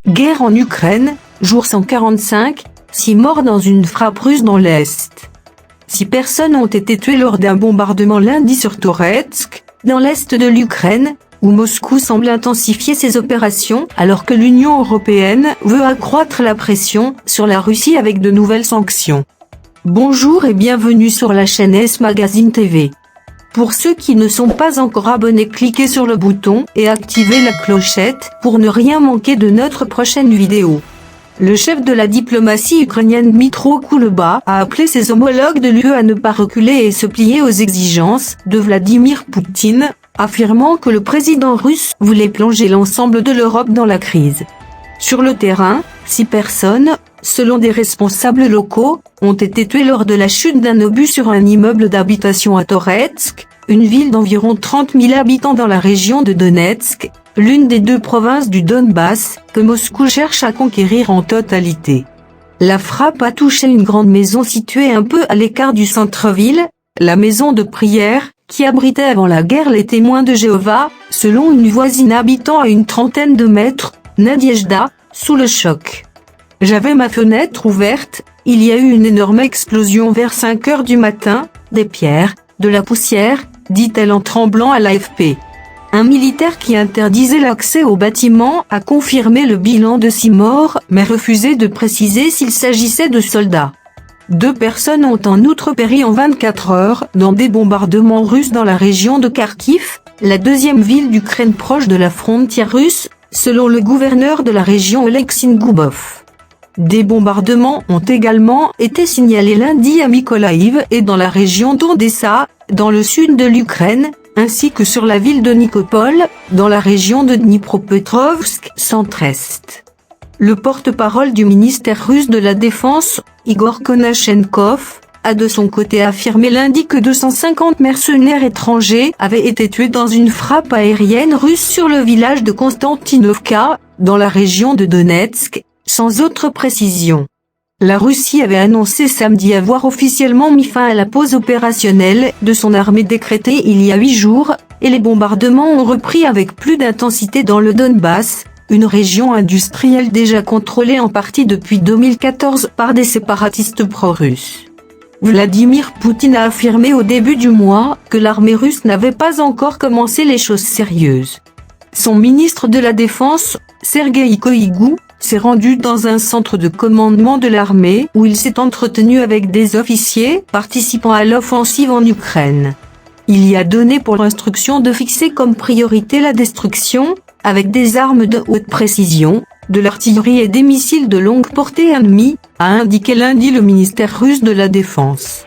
Guerre en Ukraine, jour 145, 6 morts dans une frappe russe dans l'Est. 6 personnes ont été tuées lors d'un bombardement lundi sur Toretsk, dans l'Est de l'Ukraine, où Moscou semble intensifier ses opérations alors que l'Union européenne veut accroître la pression sur la Russie avec de nouvelles sanctions. Bonjour et bienvenue sur la chaîne S Magazine TV. Pour ceux qui ne sont pas encore abonnés, cliquez sur le bouton et activez la clochette pour ne rien manquer de notre prochaine vidéo. Le chef de la diplomatie ukrainienne Dmytro Kuleba a appelé ses homologues de l'UE à ne pas reculer et se plier aux exigences de Vladimir Poutine, affirmant que le président russe voulait plonger l'ensemble de l'Europe dans la crise. Sur le terrain, 6 personnes, selon des responsables locaux, ont été tuées lors de la chute d'un obus sur un immeuble d'habitation à Toretsk, une ville d'environ 30 000 habitants dans la région de Donetsk, l'une des 2 provinces du Donbass, que Moscou cherche à conquérir en totalité. La frappe a touché une grande maison située un peu à l'écart du centre-ville, la maison de prière, qui abritait avant la guerre les témoins de Jéhovah, selon une voisine habitant à une trentaine de mètres, Nadiejda, sous le choc. J'avais ma fenêtre ouverte, il y a eu une énorme explosion vers 5 heures du matin, des pierres, de la poussière, dit-elle en tremblant à l'AFP. Un militaire qui interdisait l'accès au bâtiment a confirmé le bilan de 6 morts, mais refusé de préciser s'il s'agissait de soldats. 2 personnes ont en outre péri en 24 heures dans des bombardements russes dans la région de Kharkiv, la 2e ville d'Ukraine proche de la frontière russe, selon le gouverneur de la région Oleksandr Goubov. Des bombardements ont également été signalés lundi à Mykolaïv et dans la région d'Odessa, dans le sud de l'Ukraine, ainsi que sur la ville de Nikopol, dans la région de Dnipropetrovsk, centre-est. Le porte-parole du ministère russe de la Défense, Igor Konashenkov, a de son côté affirmé lundi que 250 mercenaires étrangers avaient été tués dans une frappe aérienne russe sur le village de Konstantinovka, dans la région de Donetsk, sans autre précision. La Russie avait annoncé samedi avoir officiellement mis fin à la pause opérationnelle de son armée décrétée il y a 8 jours, et les bombardements ont repris avec plus d'intensité dans le Donbass, une région industrielle déjà contrôlée en partie depuis 2014 par des séparatistes pro-russes. Vladimir Poutine a affirmé au début du mois que l'armée russe n'avait pas encore commencé les choses sérieuses. Son ministre de la Défense, Sergueï Koïgou, s'est rendu dans un centre de commandement de l'armée où il s'est entretenu avec des officiers participant à l'offensive en Ukraine. Il y a donné pour instruction de fixer comme priorité la destruction, avec des armes de haute précision, de l'artillerie et des missiles de longue portée ennemis, a indiqué lundi le ministère russe de la Défense.